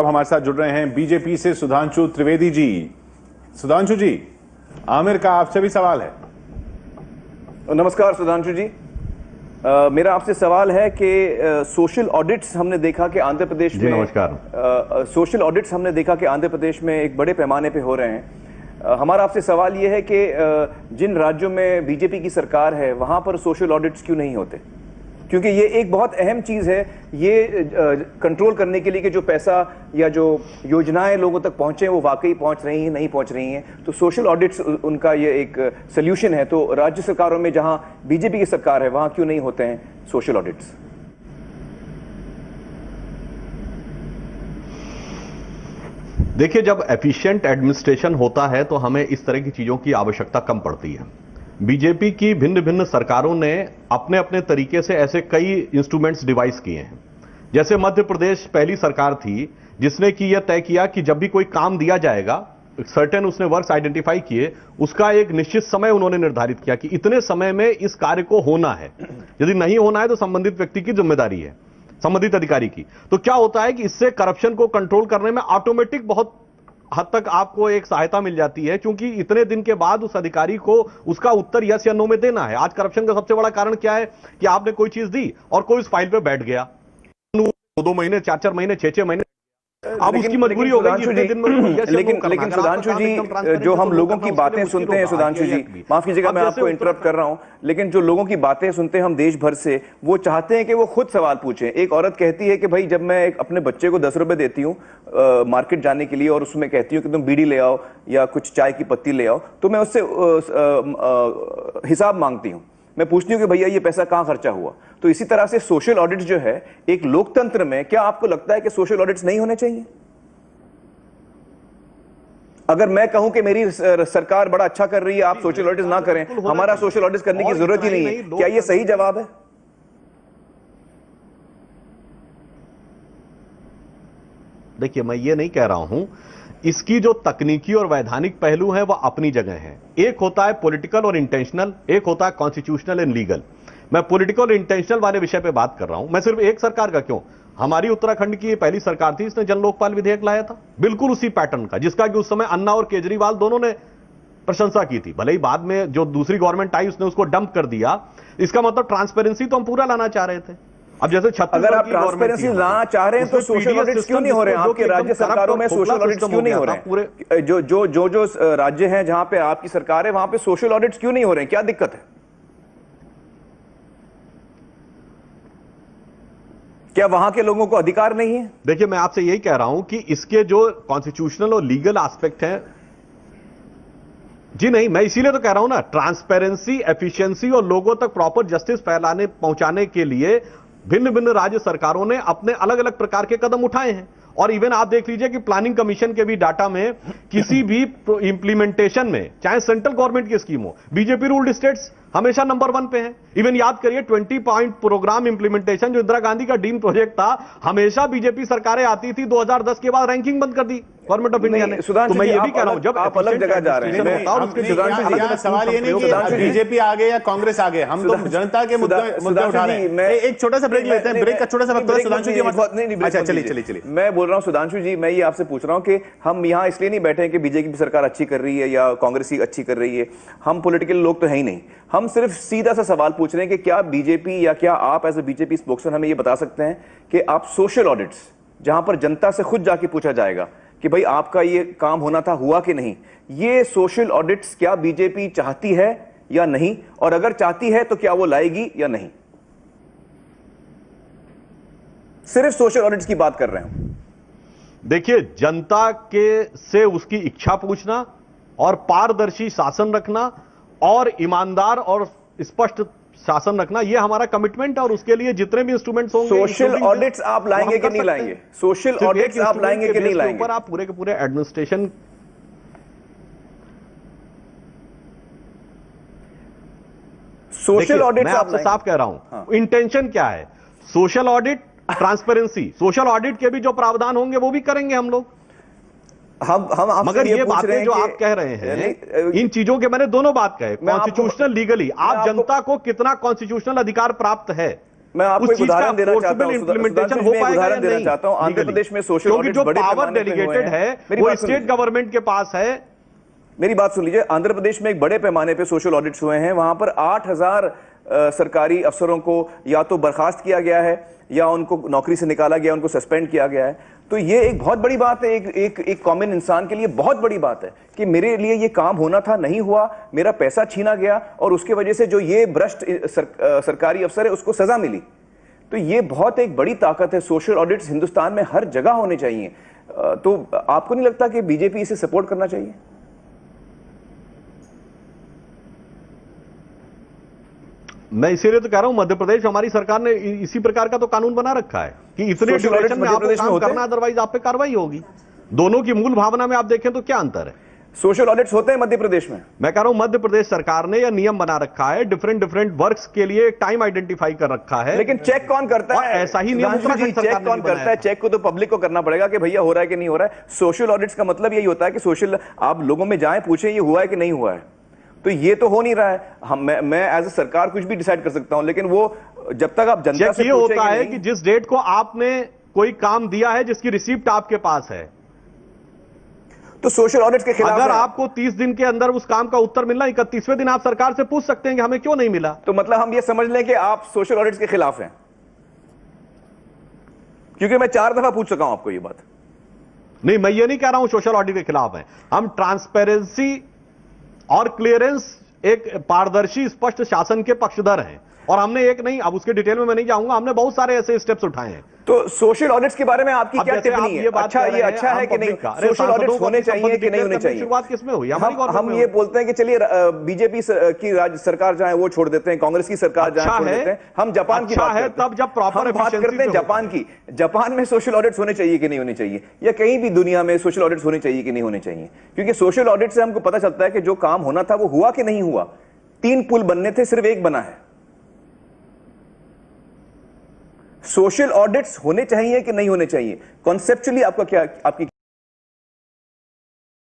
अब हमारे साथ जुड़ रहे हैं बीजेपी से सुधांशु त्रिवेदी जी। सुधांशु जी, आमिर का आपसे भी सवाल है। नमस्कार सुधांशु जी। मेरा आपसे सवाल है कि सोशल ऑडिट्स हमने देखा कि आंध्र प्रदेश में सोशल ऑडिट्स हमने देखा कि आंध्र प्रदेश में एक बड़े पैमाने पे हो रहे हैं। हमारा आपसे सवाल यह है कि जिन राज्यों में बीजेपी की सरकार है वहां पर सोशल ऑडिट्स क्यों नहीं होते? क्योंकि ये एक बहुत अहम चीज है, ये कंट्रोल करने के लिए कि जो पैसा या जो योजनाएं लोगों तक पहुंचे वो वाकई पहुंच रही हैं नहीं पहुंच रही हैं। तो सोशल ऑडिट्स उनका ये एक सोल्यूशन है। तो राज्य सरकारों में जहां बीजेपी की सरकार है वहां क्यों नहीं होते हैं सोशल ऑडिट्स? देखिए, जब एफिशिएंट एडमिनिस्ट्रेशन होता है तो हमें इस तरह की चीजों की आवश्यकता कम पड़ती है। बीजेपी की भिन्न भिन्न सरकारों ने अपने अपने तरीके से ऐसे कई इंस्ट्रूमेंट्स डिवाइस किए हैं। जैसे मध्य प्रदेश पहली सरकार थी जिसने कि यह तय किया कि जब भी कोई काम दिया जाएगा, सर्टेन उसने वर्क्स आइडेंटिफाई किए, उसका एक निश्चित समय उन्होंने निर्धारित किया कि इतने समय में इस कार्य को होना है। यदि नहीं होना है तो संबंधित व्यक्ति की जिम्मेदारी है, संबंधित अधिकारी की। तो क्या होता है कि इससे करप्शन को कंट्रोल करने में ऑटोमेटिक बहुत हद तक आपको एक सहायता मिल जाती है, क्योंकि इतने दिन के बाद उस अधिकारी को उसका उत्तर यस या नो में देना है। आज करप्शन का सबसे बड़ा कारण क्या है कि आपने कोई चीज दी और कोई उस फाइल पे बैठ गया 2 महीने 4 महीने 6 महीने, अब उसकी मजबूरी हो गई कि दिन में। लेकिन सुधांशु जी, जो हम लोगों की बातें सुनते हैं, सुधांशु जी माफ कीजिएगा मैं आपको इंटरप्ट कर रहा हूं, लेकिन जो लोगों की बातें सुनते हैं हम देश भर से, वो चाहते हैं कि वो खुद सवाल पूछें। एक औरत कहती है कि भाई जब मैं अपने बच्चे को 10 रुपए देती हूँ मार्केट जाने के लिए और उसमें कहती हूँ कि तुम बीड़ी ले आओ या कुछ चाय की पत्ती ले आओ, तो मैं उससे हिसाब मांगती हूँ। मैं पूछती हूँ कि भैया ये पैसा कहाँ खर्चा हुआ। तो इसी तरह से सोशल ऑडिट्स जो है एक लोकतंत्र में, क्या आपको लगता है कि सोशल ऑडिट्स नहीं होने चाहिए? अगर मैं कहूं कि मेरी सरकार बड़ा अच्छा कर रही है, आप सोशल ऑडिट्स ना करें, हमारा सोशल ऑडिट्स करने की जरूरत ही नहीं है, क्या ये सही जवाब है? देखिए, मैं ये नहीं कह रहा हूं। इसकी जो तकनीकी और वैधानिक पहलू है वह अपनी जगह है। एक होता है पॉलिटिकल और इंटेंशनल, एक होता है कॉन्स्टिट्यूशनल एंड लीगल। मैं पॉलिटिकल इंटेंशनल वाले विषय पे बात कर रहा हूं। मैं सिर्फ एक सरकार का क्यों, हमारी उत्तराखंड की पहली सरकार थी, इसने जन लोकपाल विधेयक लाया था, बिल्कुल उसी पैटर्न का, जिसका कि उस समय अन्ना और केजरीवाल दोनों ने प्रशंसा की थी। भले ही बाद में जो दूसरी गवर्नमेंट आई उसने उसको डंप कर दिया। इसका मतलब ट्रांसपेरेंसी तो हम पूरा लाना चाह रहे थे। अब जैसे अगर आप ट्रांसपेरेंसी लाना चाह रहे हैं तो सोशल ऑडिट्स क्यों नहीं हो रहे हैं? आपके राज्य सरकारों में सोशल ऑडिट्स क्यों नहीं हो रहे हैं? जो राज्य हैं जहां पे आपकी सरकार है वहां पे सोशल ऑडिट्स क्यों नहीं हो रहे हैं? क्या दिक्कत है? क्या वहां के लोगों को अधिकार नहीं है? देखिए, मैं आपसे यही कह रहा हूं कि इसके जो कॉन्स्टिट्यूशनल और लीगल एस्पेक्ट हैं, जी नहीं, मैं इसीलिए तो कह रहा हूं ना, ट्रांसपेरेंसी, एफिशिएंसी और लोगों तक प्रॉपर जस्टिस पहुंचाने के लिए भिन्न भिन्न राज्य सरकारों ने अपने अलग अलग प्रकार के कदम उठाए हैं। और इवन आप देख लीजिए कि प्लानिंग कमीशन के भी डाटा में किसी भी इंप्लीमेंटेशन में, चाहे सेंट्रल गवर्नमेंट की स्कीम हो, बीजेपी रूल्ड स्टेट्स हमेशा नंबर 1 पे है। इवन याद करिए 20 पॉइंट प्रोग्राम इंप्लीमेंटेशन जो इंदिरा गांधी का ड्रीम प्रोजेक्ट था, हमेशा बीजेपी सरकारें आती थी, 2010 के बाद रैंकिंग बंद कर दी गवर्नमेंट ऑफ इंडिया ने। तो मैं ये भी कह रहा हूं, जब आप अलग जगह जा रहे हैं, सवाल ये नहीं कि बीजेपी आगे या कांग्रेस आगे, हम तो जनता के मुद्दे उठा रहे हैं। एक छोटा सा ब्रेक लेते हैं, ब्रेक का छोटा सा वक्त है सुधांशु जी। अच्छा, चलिए। मैं बोल रहा हूं सुधांशु जी, मैं ये आपसे पूछ रहा हूं कि हम यहां इसलिए नहीं बैठे हैं कि बीजेपी की सरकार अच्छी कर रही है या कांग्रेस की अच्छी कर रही है। हम पॉलिटिकल लोग तो है ही नहीं, हम सिर्फ सीधा सा सवाल पूछ रहे हैं कि क्या बीजेपी या क्या आप एज ए बीजेपी स्पोक्समैन हमें ये बता सकते हैं कि आप सोशल ऑडिट्स, जहां पर जनता से खुद जाके पूछा जाएगा कि भाई आपका ये काम होना था, हुआ कि नहीं, ये सोशल ऑडिट्स क्या बीजेपी चाहती है या नहीं? और अगर चाहती है तो क्या वो लाएगी या नहीं? सिर्फ सोशल ऑडिट्स की बात कर रहे हैं। देखिए, जनता के से उसकी इच्छा पूछना और पारदर्शी शासन रखना और ईमानदार और स्पष्ट शासन रखना, ये हमारा कमिटमेंट है। और उसके लिए जितने भी इंस्ट्रूमेंट्स होंगे, सोशल ऑडिट्स आप लाएंगे कि नहीं लाएंगे? सोशल ऑडिट्स आप लाएंगे कि नहीं लाएंगे? ऊपर आप पूरे के पूरे एडमिनिस्ट्रेशन, सोशल ऑडिट मैं आपसे साफ कह रहा हूं, इंटेंशन क्या है? Social audit, transparency. Social audit के भी जो प्रावधान होंगे वो भी करेंगे हम लोग। हम मगर ये बातें जो आप कह रहे हैं, इन चीजों के मैंने दोनों बात कहे, कॉन्स्टिट्यूशनल, लीगली, आप जनता को कितना कॉन्स्टिट्यूशनल अधिकार प्राप्त है मैं आपको एक उदाहरण देना चाहता हूं, इम्प्लीमेंटेशन हो पाएगा या नहीं? चाहता हूं आंध्र प्रदेश में सोशल क्योंकि ऑडिट जो बड़े पावर पैमाने पे हुए डेलीगेटेड हैं। है वो स्टेट गवर्नमेंट के पास है। मेरी बात सुन लीजिए, आंध्र प्रदेश में एक बड़े पैमाने पे सोशल ऑडिट्स हुए हैं। वहां पर 8000 सरकारी अफसरों को या तो बर्खास्त किया गया है या उनको नौकरी से निकाला गया, उनको सस्पेंड किया गया है। तो ये एक बहुत बड़ी बात है, एक कॉमन इंसान के लिए बहुत बड़ी बात है कि मेरे लिए ये काम होना था, नहीं हुआ, मेरा पैसा छीना गया और उसके वजह से जो ये भ्रष्ट सरकारी अफसर है उसको सजा मिली। तो ये बहुत एक बड़ी ताकत है। सोशल ऑडिट्स हिंदुस्तान में हर जगह होने चाहिए। तो आपको नहीं लगता कि बीजेपी इसे सपोर्ट करना चाहिए? मैं इसीलिए तो कह रहा हूं मध्य प्रदेश हमारी सरकार ने इसी प्रकार का तो कानून बना रखा है कि इतने ड्यूरेशन में आपको काम करना, अदरवाइज आप पे कार्रवाई होगी। दोनों की मूल भावना में आप देखें तो क्या अंतर है? सोशल ऑडिट्स होते हैं मध्य प्रदेश में। मैं कह रहा हूं मध्य प्रदेश सरकार ने यह नियम बना रखा है, डिफरेंट वर्क्स के लिए एक टाइम आइडेंटिफाई कर रखा है। लेकिन चेक कौन करता है? ऐसा ही नियम चेक कौन करता है? चेक को तो पब्लिक को करना पड़ेगा कि भैया हो रहा है कि नहीं हो रहा है। सोशल ऑडिट्स का मतलब यही होता है कि सोशल आप लोगों में जाएं, पूछें ये हुआ है कि नहीं हुआ है। तो ये तो हो नहीं रहा है। मैं एज ए सरकार कुछ भी डिसाइड कर सकता हूं, लेकिन वो जब तक आप जनता से ये होता है कि जिस डेट को आपने कोई काम दिया है, जिसकी रिसीप्ट आपके पास है, तो सोशल ऑडिट के खिलाफ अगर आपको 30 दिन के अंदर उस काम का उत्तर मिलना, 31वें दिन आप सरकार से पूछ सकते हैं कि हमें क्यों नहीं मिला। तो मतलब हम ये समझ लें कि आप सोशल ऑडिट्स के खिलाफ हैं? क्योंकि मैं 4 दफा पूछ चुका हूं आपको ये बात। नहीं, मैं ये नहीं कह रहा हूं सोशल ऑडिट के खिलाफ है। हम ट्रांसपेरेंसी और क्लियरेंस, एक पारदर्शी स्पष्ट शासन के पक्षधर हैं। और हमने एक नहीं, अब उसके डिटेल में मैं नहीं जाऊंगा, हमने बहुत सारे ऐसे स्टेप्स उठाए हैं। तो सोशल ऑडिट्स के बारे में आपकी क्या टिप्पणी है? अच्छा, ये अच्छा है कि नहीं? सोशल ऑडिट्स होने चाहिए कि नहीं होने चाहिए? शुरुआत किसमें हुई? हम ये बोलते हैं कि चलिए बीजेपी की राज्य सरकार जहां है वो छोड़ देते हैं, कांग्रेस की सरकार जहां छोड़ देते हैं। हम जापान की बात है, तब जब प्रॉपर बात करते हैं जापान की। जापान में सोशल ऑडिट्स होने चाहिए कि नहीं होने चाहिए, या कहीं भी दुनिया में सोशल ऑडिट्स होने चाहिए कि नहीं होने चाहिए? क्योंकि सोशल ऑडिट से हमको पता चलता है कि जो काम होना था वो हुआ कि नहीं हुआ। 3 पुल बनने थे, सिर्फ 1 बना है। सोशल ऑडिट्स होने चाहिए कि नहीं होने चाहिए? कॉन्सेप्चुअली आपका क्या, आपकी